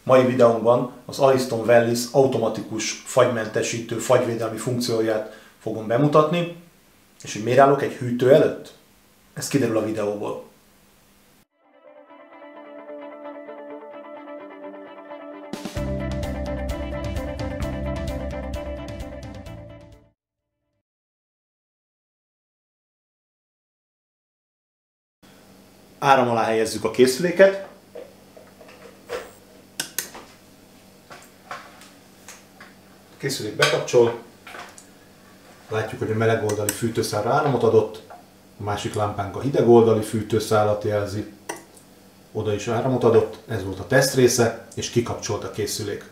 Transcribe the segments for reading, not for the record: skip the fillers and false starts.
Mai videónkban az Aliston Wellis automatikus fagymentesítő, fagyvédelmi funkcióját fogom bemutatni, és hogy miért állok egy hűtő előtt? Ez kiderül a videóból. Áram alá helyezzük a készüléket. A készülék bekapcsol. Látjuk, hogy a meleg oldali fűtőszálra áramot adott. A másik lámpánk a hideg oldali fűtőszálat jelzi. Oda is áramot adott. Ez volt a teszt része, és kikapcsolt a készülék.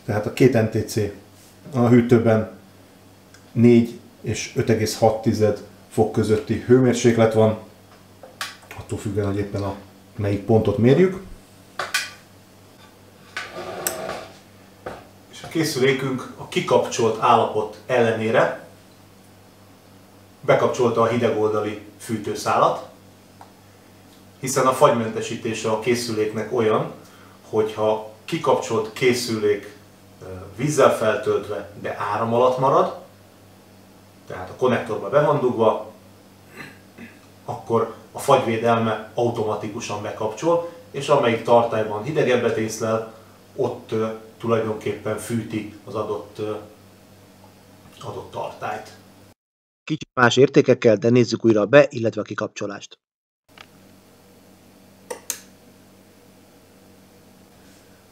Tehát a két NTC a hűtőben 4 és 5,6 fok közötti hőmérséklet van. Attól függően, hogy éppen a melyik pontot mérjük. És a készülékünk a kikapcsolt állapot ellenére bekapcsolta a hideg oldali fűtőszálat, hiszen a fagymentesítése a készüléknek olyan, hogyha kikapcsolt készülék vízzel feltöltve, de áram alatt marad, tehát a konnektorba be van dugva, akkor a fagyvédelme automatikusan bekapcsol, és amelyik tartályban hidegebbet észlel, ott tulajdonképpen fűti az adott tartályt. Kicsit más értékekkel, de nézzük újra a be, illetve a kikapcsolást.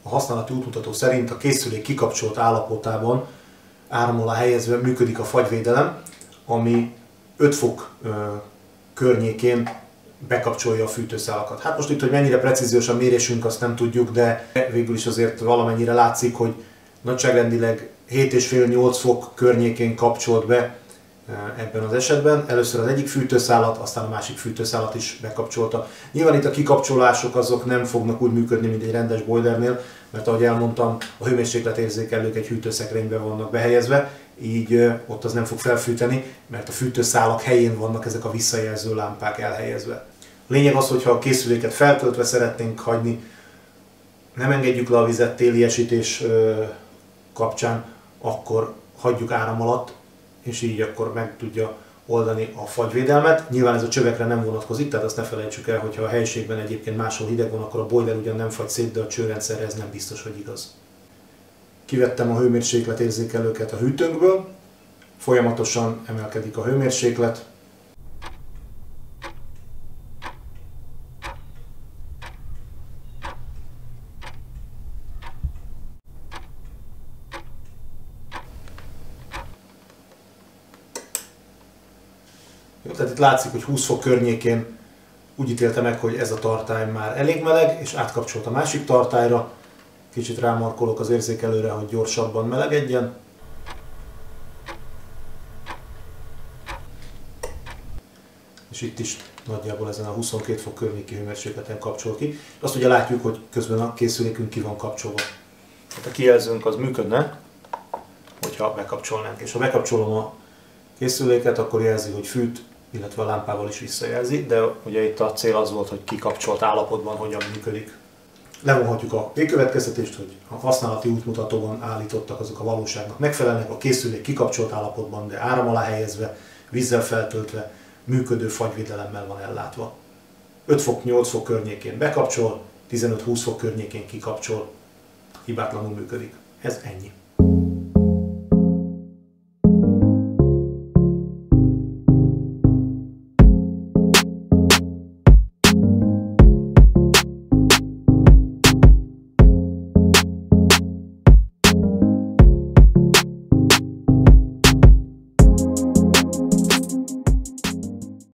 A használati útmutató szerint a készülék kikapcsolt állapotában áram alá helyezve működik a fagyvédelem, ami 5 fok környékén bekapcsolja a fűtőszálakat. Hát most itt, hogy mennyire precíziós a mérésünk, azt nem tudjuk, de végül is azért valamennyire látszik, hogy nagyságrendileg 7,5-8 fok környékén kapcsolt be ebben az esetben. Először az egyik fűtőszálat, aztán a másik fűtőszálat is bekapcsolta. Nyilván itt a kikapcsolások azok nem fognak úgy működni, mint egy rendes boilernél, mert ahogy elmondtam, a hőmérsékletérzékelők egy hűtőszekrényben vannak behelyezve, így ott az nem fog felfűteni, mert a fűtőszálak helyén vannak ezek a visszajelző lámpák elhelyezve. A lényeg az, hogyha a készüléket feltöltve szeretnénk hagyni, nem engedjük le a vizet téli esítés kapcsán, akkor hagyjuk áram alatt, és így akkor meg tudja oldani a fagyvédelmet. Nyilván ez a csövekre nem vonatkozik, tehát azt ne felejtsük el, hogyha a helyiségben egyébként máshol hideg van, akkor a boiler ugyan nem fagy szét, de a csőrendszerre ez nem biztos, hogy igaz. Kivettem a hőmérsékletérzékelőket a hűtőnkből, folyamatosan emelkedik a hőmérséklet. Jó, tehát itt látszik, hogy 20 fok környékén úgy ítélte meg, hogy ez a tartály már elég meleg, és átkapcsolt a másik tartályra. Kicsit rámarkolok az érzékelőre, hogy gyorsabban melegedjen. És itt is nagyjából ezen a 22 fok környéki hőmérsékleten kapcsol ki. Azt ugye látjuk, hogy közben a készülékünk ki van kapcsolva. Hát a kijelzőnk az működne, hogyha bekapcsolnánk. És ha bekapcsolom a készüléket, akkor jelzi, hogy fűt, illetve a lámpával is visszajelzi, de ugye itt a cél az volt, hogy kikapcsolt állapotban hogyan működik. Levonhatjuk a végkövetkeztetést, hogy a használati útmutatóban állítottak, azok a valóságnak megfelelnek, a készülék kikapcsolt állapotban, de áram alá helyezve, vízzel feltöltve, működő fagyvédelemmel van ellátva. 5 fok, 8 fok környékén bekapcsol, 15-20 fok környékén kikapcsol, hibátlanul működik. Ez ennyi.